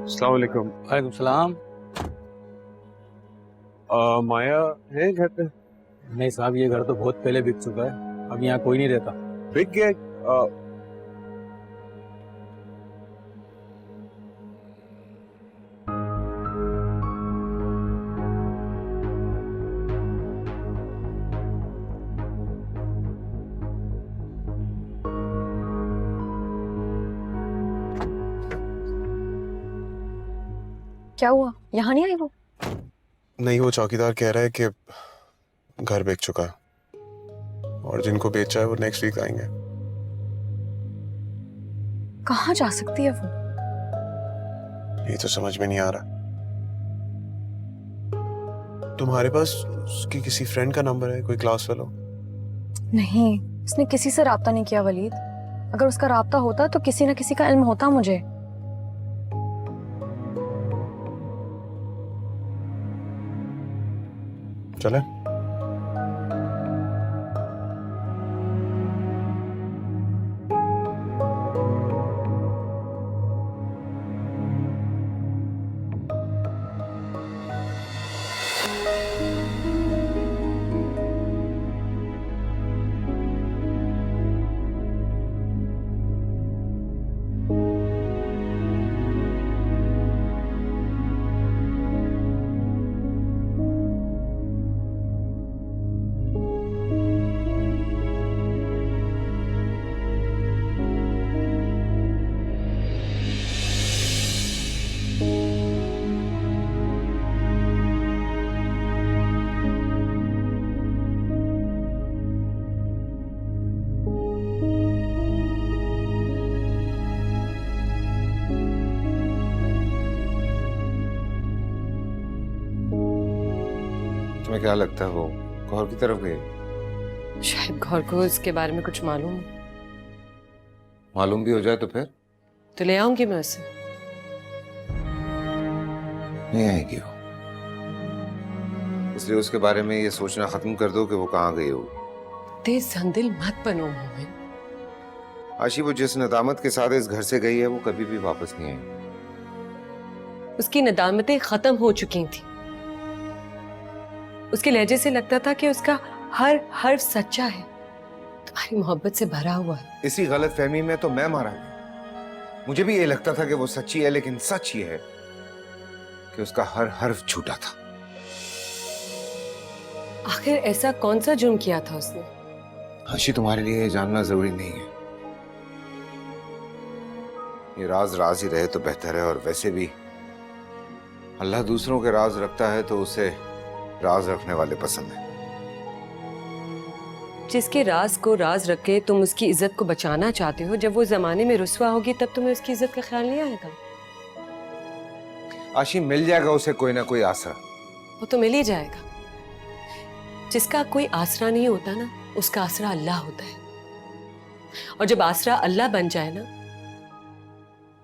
अस्सलाम वालेकुम। वालेकुम सलाम। माया है घर पे? नहीं साहब, ये घर तो बहुत पहले बिक चुका है, अब यहाँ कोई नहीं रहता। बिक गया? क्या हुआ? यहाँ नहीं आई वो? नहीं, वो चौकीदार कह रहा है कि घर बिक चुका है और जिनको बेचा है वो नेक्स्ट वीक आएंगे। कहाँ जा सकती है वो? ये तो समझ में नहीं आ रहा। तुम्हारे पास उसकी किसी फ्रेंड का नंबर है, कोई क्लास फेलो? नहीं, उसने किसी से राब्ता नहीं किया वलीद। अगर उसका राब्ता होता तो किसी न किसी का इल्म होता मुझे। चले? तुम्हें क्या लगता है वो गौर की तरफ गई? शायद गौर को इसके बारे में कुछ मालूम है। मालूम भी हो जाए तो फिर? तो ले आऊंगी मैं उसे। नहीं आएगी वो, इसलिए उसके बारे में ये सोचना खत्म कर दो कि वो कहाँ गई हो। तेज संदिल मत बनो मोमिन। आशी, वो जिस नदामत के साथ इस घर से गई है वो कभी भी वापस नहीं आएगी। उसकी नदामतें खत्म हो चुकी थी। उसके लहजे से लगता था कि उसका हर हर्फ सच्चा है, तुम्हारी मोहब्बत से भरा हुआ है। इसी गलत फहमी में तो मैं मारा गया। मुझे भी ये लगता था कि वो सच्ची है, लेकिन सच ये है कि उसका हर हर्फ झूठा था। आखिर ऐसा कौन सा जुर्म किया था उसने? आशी, तुम्हारे लिए ये जानना जरूरी नहीं है। ये राज राज ही रहे तो बेहतर है, और वैसे भी अल्लाह दूसरों के राज रखता है तो उसे राज रखने वाले पसंद है। जिसके राज को राज रख के तुम उसकी इज्जत को बचाना चाहते हो, जब वो जमाने में रुस्वा होगी तब तुम्हें उसकी इज्जत का ख्याल नहीं आएगा। आशी, मिल जाएगा उसे कोई ना कोई आसरा। वो तो मिल ही जाएगा। जिसका कोई आसरा नहीं होता ना, उसका आसरा अल्लाह होता है। और जब आसरा अल्लाह बन जाए ना,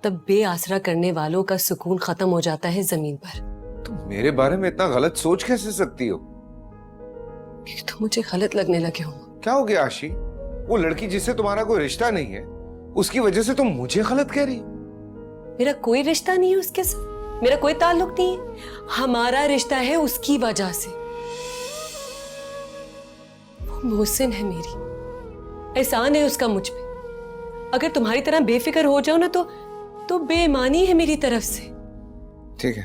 तब बेआसरा करने वालों का सुकून खत्म हो जाता है जमीन पर। तुम मेरे बारे में इतना गलत सोच कैसे सकती हो? क्योंकि तुम मुझे गलत लगने लगे हो। क्या हो गया आशी? वो लड़की जिससे तुम्हारा कोई रिश्ता नहीं है, उसकी वजह से तुम मुझे गलत कह रही? मेरा कोई रिश्ता नहीं है उसके साथ, मेरा कोई ताल्लुक नहीं है। हमारा रिश्ता है उसकी वजह से। वो मोहसिन है मेरी, एहसान है उसका मुझ पे। अगर तुम्हारी तरह बेफिक्र हो जाओ ना तो बेईमानी है मेरी तरफ से। ठीक है,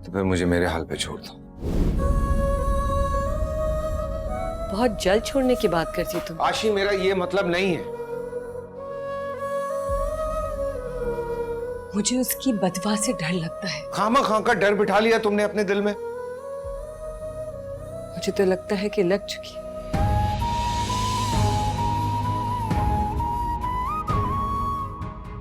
तो फिर मुझे मेरे हाल पे छोड़ दो। बहुत जल्द छोड़ने की बात करती तुम। आशी, मेरा ये मतलब नहीं है। मुझे उसकी बदवा से डर लगता है। खामा खां का डर बिठा लिया तुमने अपने दिल में। मुझे तो लगता है कि लग चुकी है।